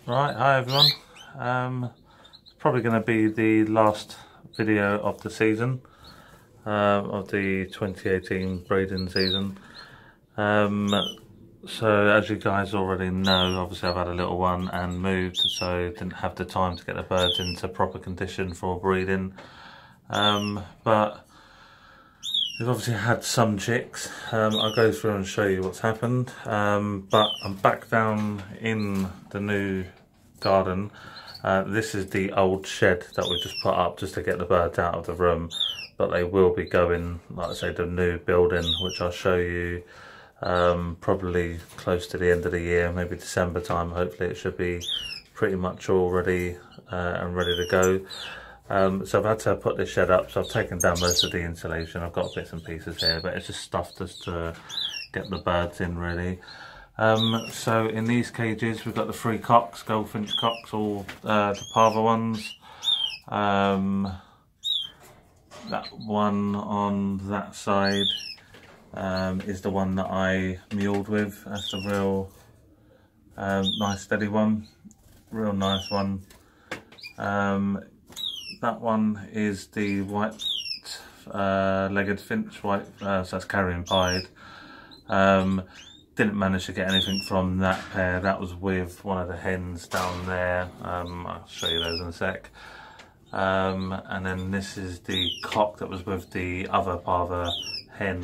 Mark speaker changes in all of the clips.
Speaker 1: Right, hi everyone. It's probably going to be the last video of the season, of the 2018 breeding season. So as you guys already know, obviously I've had a little one and moved, so didn't have the time to get the birds into proper condition for breeding. But we've obviously had some chicks. I'll go through and show you what's happened. But I'm back down in the new garden. This is the old shed that we just put up just to get the birds out of the room. But they will be going, like I say, the new building, which I'll show you probably close to the end of the year, maybe December time. Hopefully it should be pretty much all ready and ready to go. So I've had to put this shed up, so I've taken down most of the insulation. I've got bits and pieces here, but it's just stuff just to get the birds in really. So in these cages we've got the 3 cocks, goldfinch cocks, all the parva ones. That one on that side is the one that I muled with. That's the real nice steady one, real nice one. That one is the white legged finch, white, so that's carrion pied. Didn't manage to get anything from that pair. That was with one of the hens down there. I'll show you those in a sec. And then this is the cock that was with the other parva hen.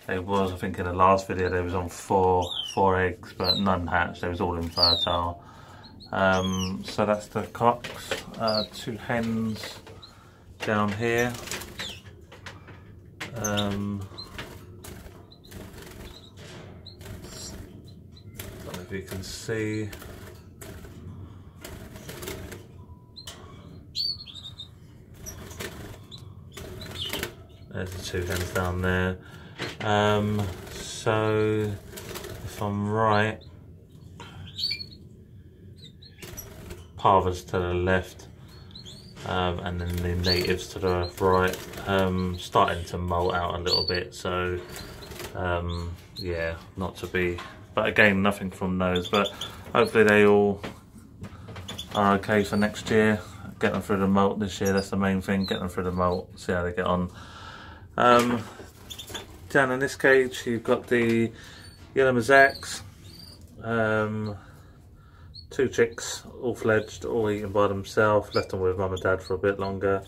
Speaker 1: They was, I think in the last video, they was on four eggs, but none hatched. They was all infertile. So that's the cocks. 2 hens down here. Don't know if you can see. There's the 2 hens down there. So if I'm right, parvas to the left, and then the natives to the right, starting to molt out a little bit, so yeah, not to be, but again, nothing from those, but hopefully they all are okay for next year. Get them through the molt this year, that's the main thing, get them through the molt, see how they get on. Down in this cage you've got the yellow mosaics, 2 chicks, all fledged, all eaten by themselves. Left them with mum and dad for a bit longer,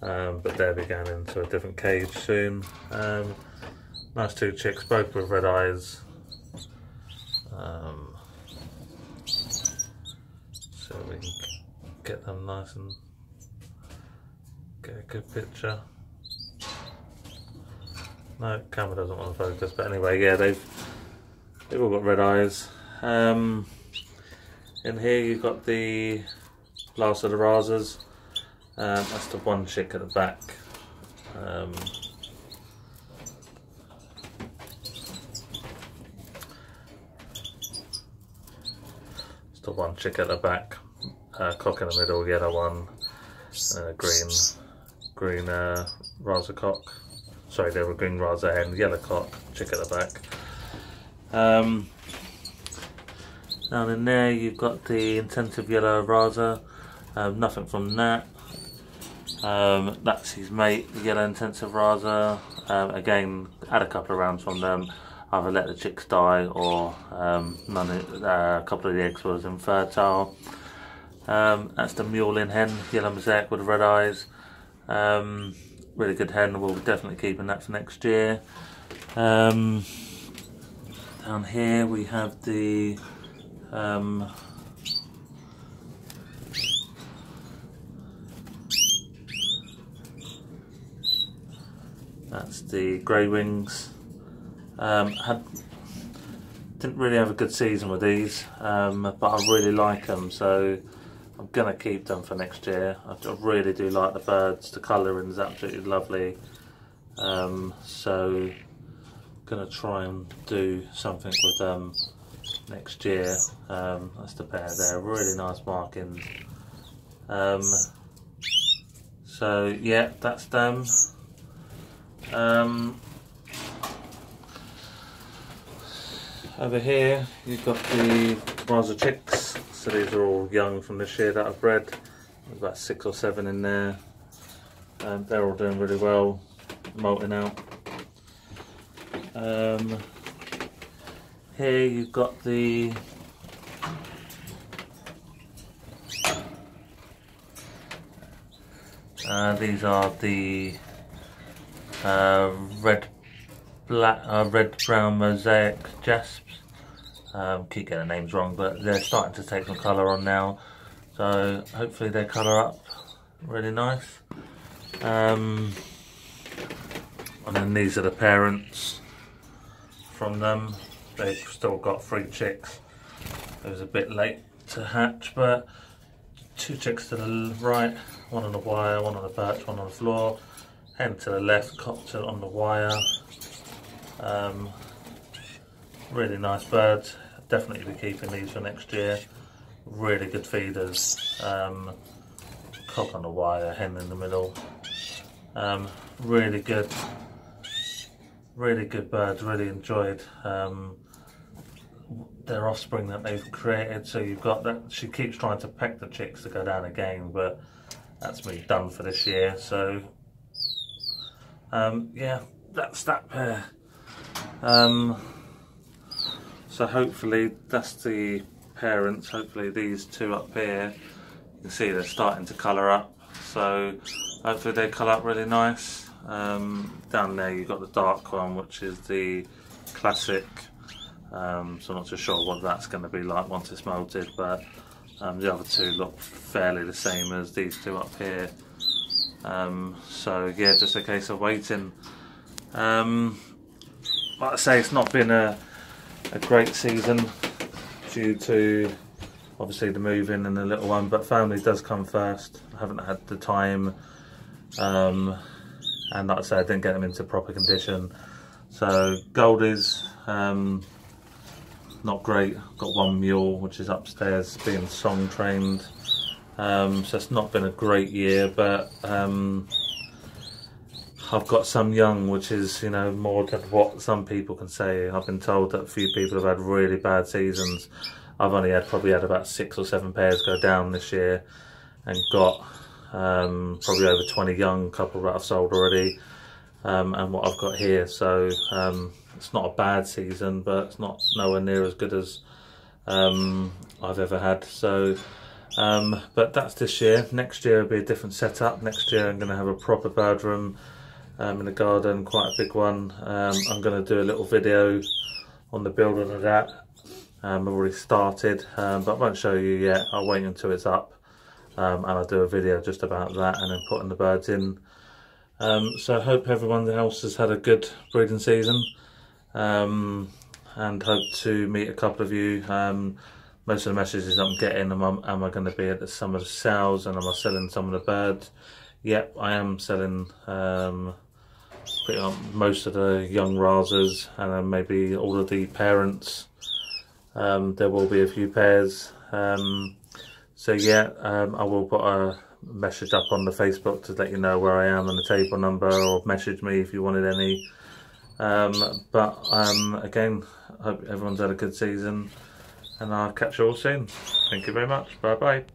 Speaker 1: but they'll be going into a different cage soon. Nice 2 chicks, both with red eyes. So we can get them nice and get a good picture. No, camera doesn't want to focus, but anyway, yeah, they've all got red eyes. In here you've got the last of the rasas. That's the 1 chick at the back. It's the 1 chick at the back. Cock in the middle, yellow one, green rasa cock. Sorry, they were green rasa hen, yellow cock, chick at the back. Down in there you've got the intensive yellow rasa, nothing from that. That's his mate, the yellow intensive rasa. Again, had a couple of rounds from them, either let the chicks die or a couple of the eggs was infertile. That's the mulin hen, yellow mosaic with red eyes. Really good hen, we'll be definitely keeping that for next year. Down here we have the that's the grey wings. Didn't really have a good season with these, but I really like them, so I'm gonna keep them for next year. I really do like the birds. The colouring is absolutely lovely. So gonna try and do something with them next year. That's the pair there, really nice markings. So yeah, that's them. Over here you've got the rasa chicks. So these are all young from this year that I've bred. There's about 6 or 7 in there. They're all doing really well, molting out. Here you've got the these are the red brown mosaic jasps. Keep getting the names wrong, but they're starting to take some colour on now, so hopefully they colour up really nice. And then these are the parents from them. They've still got 3 chicks. It was a bit late to hatch, but 2 chicks to the right, 1 on the wire, 1 on the perch, 1 on the floor. Hen to the left, cocked on the wire. Really nice birds. Definitely be keeping these for next year. Really good feeders. Cock on the wire, hen in the middle. Really good birds. Really enjoyed their offspring that they've created. So you've got that. She keeps trying to peck the chicks to go down again, but that's me done for this year. So yeah, that's that pair. So hopefully that's the parents. Hopefully these 2 up here, you can see they're starting to colour up. So hopefully they colour up really nice. Down there you've got the dark one, which is the classic. So I'm not too sure what that's going to be like once it's molted, but the other 2 look fairly the same as these 2 up here. So yeah, just a case of waiting. Like I say, it's not been a great season due to obviously the moving and the little one, but family does come first. I haven't had the time, and like I say, I didn't get them into proper condition. So Goldies, not great. Got 1 mule which is upstairs being song trained. So it's not been a great year, but I've got some young, which is, you know, more than what some people can say. I've been told that a few people have had really bad seasons. I've only probably had about 6 or 7 pairs go down this year, and got probably over 20 young couple that I've sold already, and what I've got here. So it's not a bad season, but it's not nowhere near as good as I've ever had. So but that's this year. Next year will be a different setup. Next year I'm going to have a proper bird room in the garden, quite a big one. I'm going to do a little video on the building of that. I've already started, but I won't show you yet. I'll wait until it's up, and I'll do a video just about that, and then putting the birds in. So I hope everyone else has had a good breeding season, and hope to meet a couple of you. Most of the messages I'm getting, am I going to be at some of the sales, and am I selling some of the birds? Yep, I am selling pretty much most of the young rasers, and then maybe all of the parents. There will be a few pairs. So yeah, I will put a message up on the Facebook to let you know where I am and the table number, or message me if you wanted any. But again, I hope everyone's had a good season, and I'll catch you all soon. Thank you very much. Bye bye.